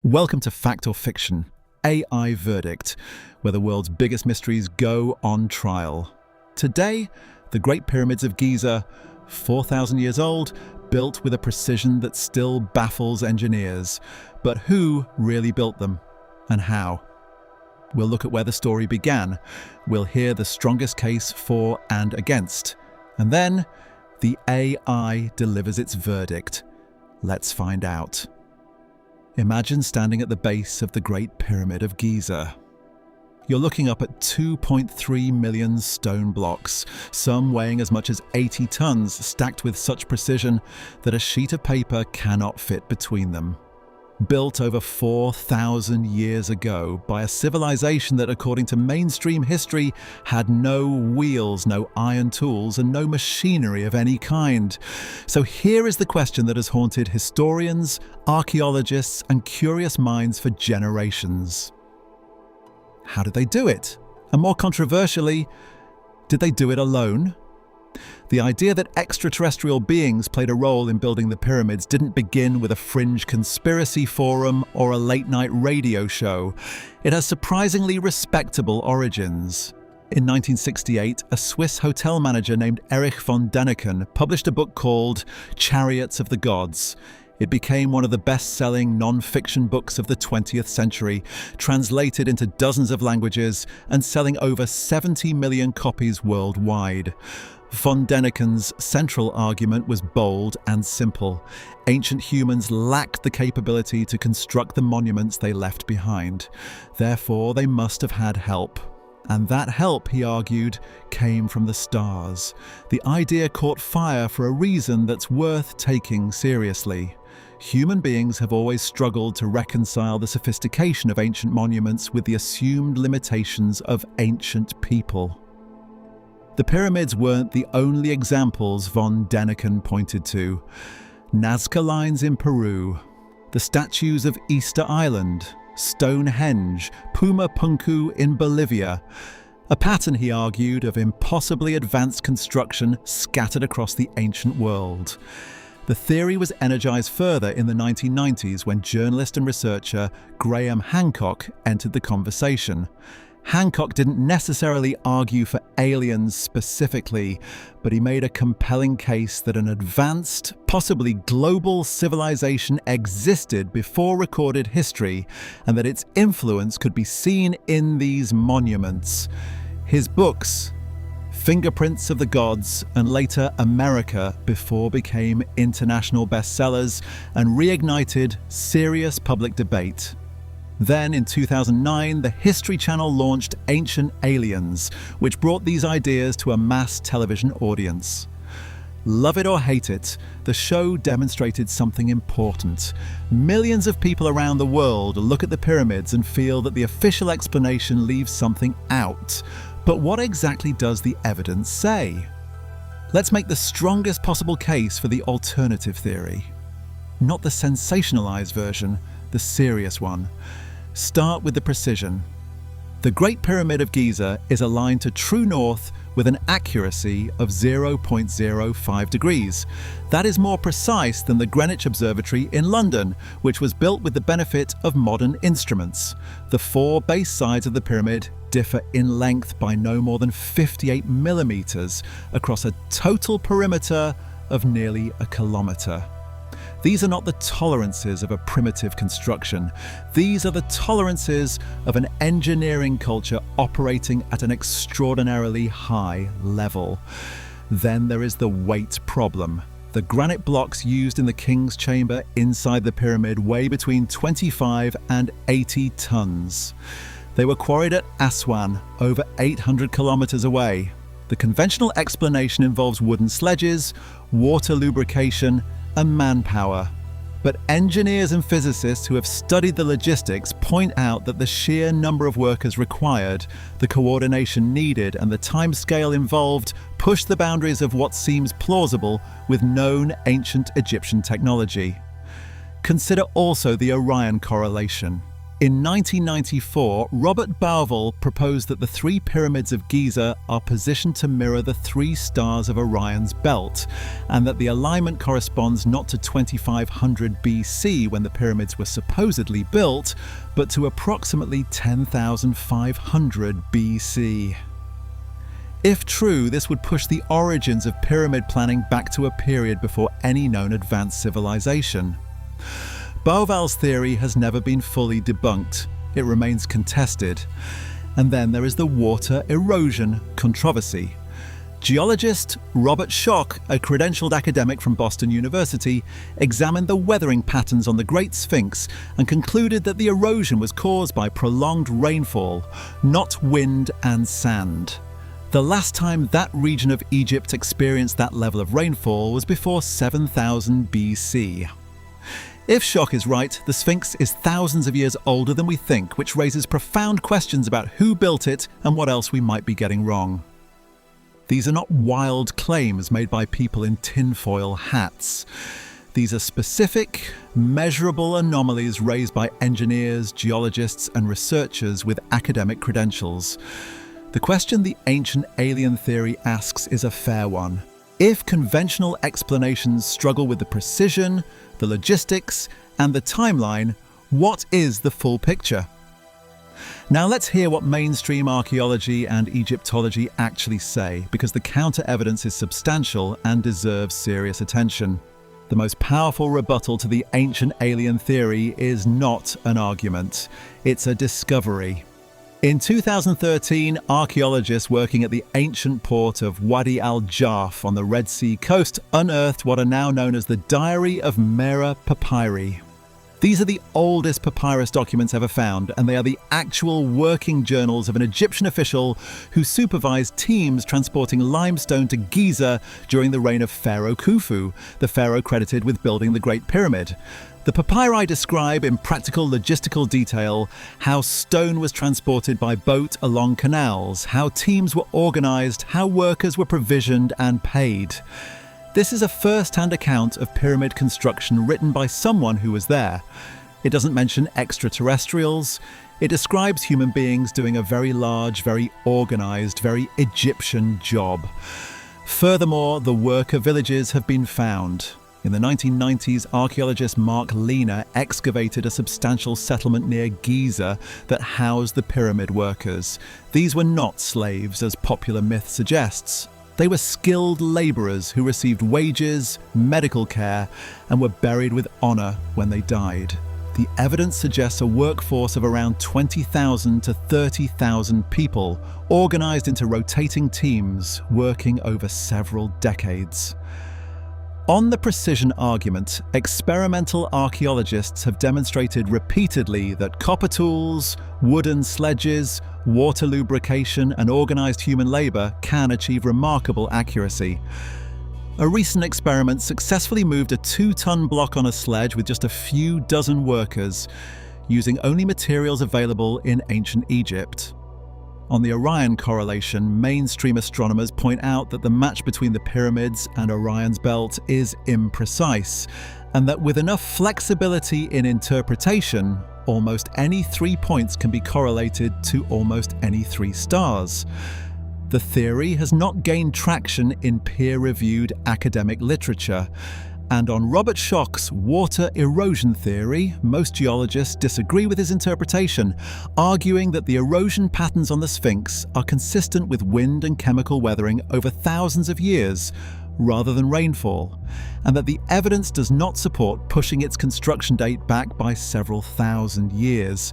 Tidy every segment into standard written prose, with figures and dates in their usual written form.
Welcome to Fact or Fiction, AI Verdict, where the world's biggest mysteries go on trial. Today, the Great Pyramids of Giza, 4,000 years old, built with a precision that still baffles engineers. But who really built them, and how? We'll look at where the story began. We'll hear the strongest case for and against. And then, the AI delivers its verdict. Let's find out. Imagine standing at the base of the Great Pyramid of Giza. You're looking up at 2.3 million stone blocks, some weighing as much as 80 tons, stacked with such precision that a sheet of paper cannot fit between them. Built over 4,000 years ago by a civilization that, according to mainstream history, had no wheels, no iron tools, and no machinery of any kind. So here is the question that has haunted historians, archaeologists, and curious minds for generations. How did they do it? And more controversially, did they do it alone? The idea that extraterrestrial beings played a role in building the pyramids didn't begin with a fringe conspiracy forum or a late-night radio show. It has surprisingly respectable origins. In 1968, a Swiss hotel manager named Erich von Däniken published a book called Chariots of the Gods. It became one of the best-selling non-fiction books of the 20th century, translated into dozens of languages and selling over 70 million copies worldwide. Von Däniken's central argument was bold and simple. Ancient humans lacked the capability to construct the monuments they left behind. Therefore, they must have had help. And that help, he argued, came from the stars. The idea caught fire for a reason that's worth taking seriously. Human beings have always struggled to reconcile the sophistication of ancient monuments with the assumed limitations of ancient people. The pyramids weren't the only examples von Däniken pointed to. Nazca lines in Peru, the statues of Easter Island, Stonehenge, Puma Punku in Bolivia. A pattern, he argued, of impossibly advanced construction scattered across the ancient world. The theory was energized further in the 1990s when journalist and researcher Graham Hancock entered the conversation. Hancock didn't necessarily argue for aliens specifically, but he made a compelling case that an advanced, possibly global civilization existed before recorded history, and that its influence could be seen in these monuments. His books, Fingerprints of the Gods and later America Before, became international bestsellers and reignited serious public debate. Then, in 2009, the History Channel launched Ancient Aliens, which brought these ideas to a mass television audience. Love it or hate it, the show demonstrated something important. Millions of people around the world look at the pyramids and feel that the official explanation leaves something out. But what exactly does the evidence say? Let's make the strongest possible case for the alternative theory. Not the sensationalized version, the serious one. Start with the precision. The Great Pyramid of Giza is aligned to true north with an accuracy of 0.05 degrees. That is more precise than the Greenwich Observatory in London, which was built with the benefit of modern instruments. The four base sides of the pyramid differ in length by no more than 58 millimeters across a total perimeter of nearly a kilometer. These are not the tolerances of a primitive construction. These are the tolerances of an engineering culture operating at an extraordinarily high level. Then there is the weight problem. The granite blocks used in the king's chamber inside the pyramid weigh between 25 and 80 tons. They were quarried at Aswan, over 800 kilometers away. The conventional explanation involves wooden sledges, water lubrication, and manpower. But engineers and physicists who have studied the logistics point out that the sheer number of workers required, the coordination needed, and the timescale involved push the boundaries of what seems plausible with known ancient Egyptian technology. Consider also the Orion correlation. In 1994, Robert Bauval proposed that the three pyramids of Giza are positioned to mirror the three stars of Orion's belt, and that the alignment corresponds not to 2500 BC when the pyramids were supposedly built, but to approximately 10,500 BC. If true, this would push the origins of pyramid planning back to a period before any known advanced civilization. Bauval's theory has never been fully debunked. It remains contested. And then there is the water erosion controversy. Geologist Robert Schoch, a credentialed academic from Boston University, examined the weathering patterns on the Great Sphinx and concluded that the erosion was caused by prolonged rainfall, not wind and sand. The last time that region of Egypt experienced that level of rainfall was before 7000 BC. If Schoch is right, the Sphinx is thousands of years older than we think, which raises profound questions about who built it and what else we might be getting wrong. These are not wild claims made by people in tinfoil hats. These are specific, measurable anomalies raised by engineers, geologists, and researchers with academic credentials. The question the ancient alien theory asks is a fair one. If conventional explanations struggle with the precision, the logistics, and the timeline, what is the full picture? Now let's hear what mainstream archaeology and Egyptology actually say, because the counter-evidence is substantial and deserves serious attention. The most powerful rebuttal to the ancient alien theory is not an argument, it's a discovery. In 2013, archaeologists working at the ancient port of Wadi al-Jarf on the Red Sea coast unearthed what are now known as the Diary of Mera Papyri. These are the oldest papyrus documents ever found, and they are the actual working journals of an Egyptian official who supervised teams transporting limestone to Giza during the reign of Pharaoh Khufu, the pharaoh credited with building the Great Pyramid. The papyri describe in practical logistical detail how stone was transported by boat along canals, how teams were organized, how workers were provisioned and paid. This is a first-hand account of pyramid construction written by someone who was there. It doesn't mention extraterrestrials. It describes human beings doing a very large, very organized, very Egyptian job. Furthermore, the worker villages have been found. In the 1990s, archaeologist Mark Lehner excavated a substantial settlement near Giza that housed the pyramid workers. These were not slaves, as popular myth suggests. They were skilled laborers who received wages, medical care, and were buried with honor when they died. The evidence suggests a workforce of around 20,000 to 30,000 people, organized into rotating teams, working over several decades. On the precision argument, experimental archaeologists have demonstrated repeatedly that copper tools, wooden sledges, water lubrication, and organized human labor can achieve remarkable accuracy. A recent experiment successfully moved a 2-ton block on a sledge with just a few dozen workers, using only materials available in ancient Egypt. On the Orion correlation, mainstream astronomers point out that the match between the pyramids and Orion's belt is imprecise, and that with enough flexibility in interpretation, almost any 3 points can be correlated to almost any 3 stars. The theory has not gained traction in peer-reviewed academic literature, and on Robert Schoch's water erosion theory, most geologists disagree with his interpretation, arguing that the erosion patterns on the Sphinx are consistent with wind and chemical weathering over thousands of years, rather than rainfall, and that the evidence does not support pushing its construction date back by several thousand years.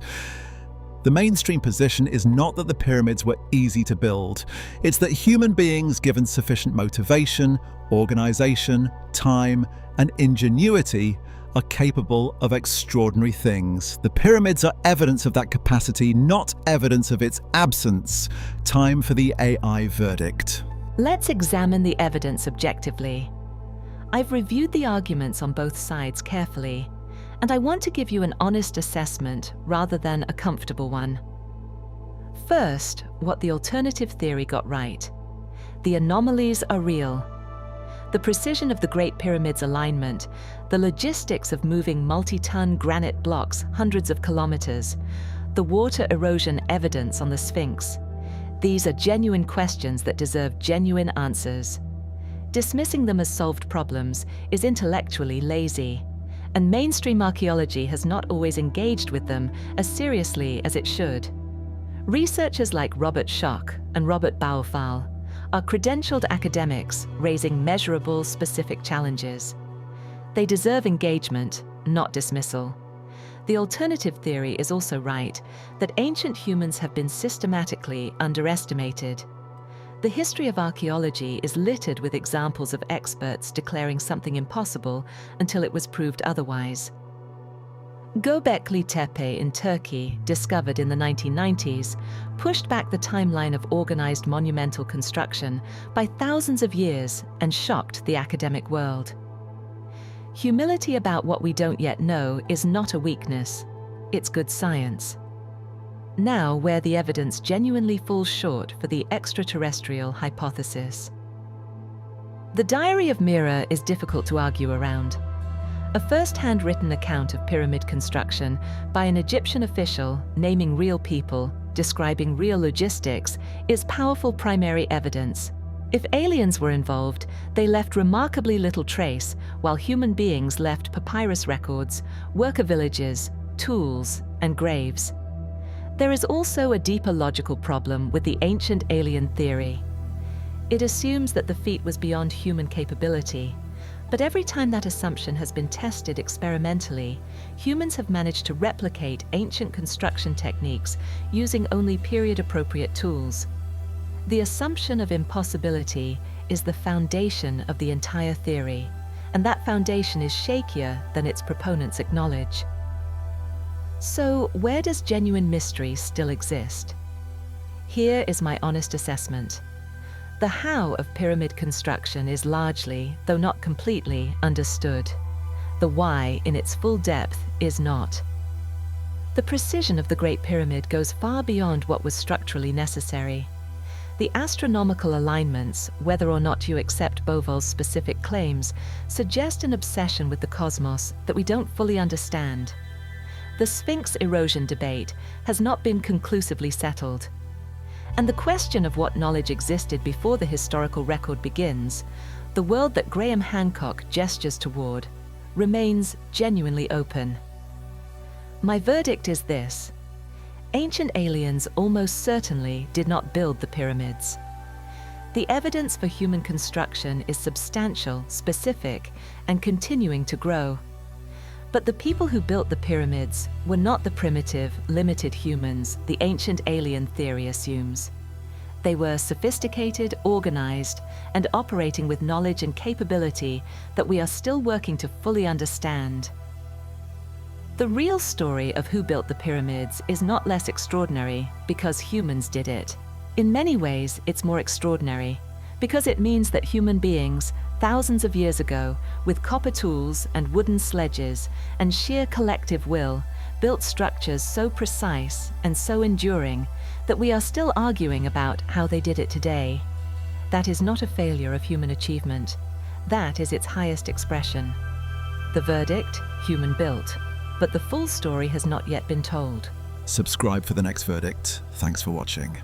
The mainstream position is not that the pyramids were easy to build. It's that human beings given sufficient motivation, organization, time, and ingenuity are capable of extraordinary things. The pyramids are evidence of that capacity, not evidence of its absence. Time for the AI verdict. Let's examine the evidence objectively. I've reviewed the arguments on both sides carefully, and I want to give you an honest assessment rather than a comfortable one. First, what the alternative theory got right. The anomalies are real. The precision of the Great Pyramid's alignment, the logistics of moving multi-ton granite blocks hundreds of kilometers, the water erosion evidence on the Sphinx. These are genuine questions that deserve genuine answers. Dismissing them as solved problems is intellectually lazy, and mainstream archaeology has not always engaged with them as seriously as it should. Researchers like Robert Schoch and Robert Baufal are credentialed academics raising measurable, specific challenges. They deserve engagement, not dismissal. The alternative theory is also right, that ancient humans have been systematically underestimated. The history of archaeology is littered with examples of experts declaring something impossible until it was proved otherwise. Göbekli Tepe in Turkey, discovered in the 1990s, pushed back the timeline of organized monumental construction by thousands of years and shocked the academic world. Humility about what we don't yet know is not a weakness, it's good science. Now, where the evidence genuinely falls short for the extraterrestrial hypothesis. The Diary of Mira is difficult to argue around. A first-hand written account of pyramid construction by an Egyptian official naming real people, describing real logistics, is powerful primary evidence. If aliens were involved, they left remarkably little trace, while human beings left papyrus records, worker villages, tools, and graves. There is also a deeper logical problem with the ancient alien theory. It assumes that the feat was beyond human capability. But every time that assumption has been tested experimentally, humans have managed to replicate ancient construction techniques using only period-appropriate tools. The assumption of impossibility is the foundation of the entire theory, and that foundation is shakier than its proponents acknowledge. So, where does genuine mystery still exist? Here is my honest assessment. The how of pyramid construction is largely, though not completely, understood. The why, in its full depth, is not. The precision of the Great Pyramid goes far beyond what was structurally necessary. The astronomical alignments, whether or not you accept Beauval's specific claims, suggest an obsession with the cosmos that we don't fully understand. The Sphinx erosion debate has not been conclusively settled. And the question of what knowledge existed before the historical record begins, the world that Graham Hancock gestures toward, remains genuinely open. My verdict is this: ancient aliens almost certainly did not build the pyramids. The evidence for human construction is substantial, specific, and continuing to grow. But the people who built the pyramids were not the primitive, limited humans the ancient alien theory assumes. They were sophisticated, organized, and operating with knowledge and capability that we are still working to fully understand. The real story of who built the pyramids is not less extraordinary because humans did it. In many ways, it's more extraordinary because it means that human beings, thousands of years ago, with copper tools and wooden sledges and sheer collective will, built structures so precise and so enduring that we are still arguing about how they did it today. That is not a failure of human achievement. That is its highest expression. The verdict: human built. But the full story has not yet been told. Subscribe for the next verdict. Thanks for watching.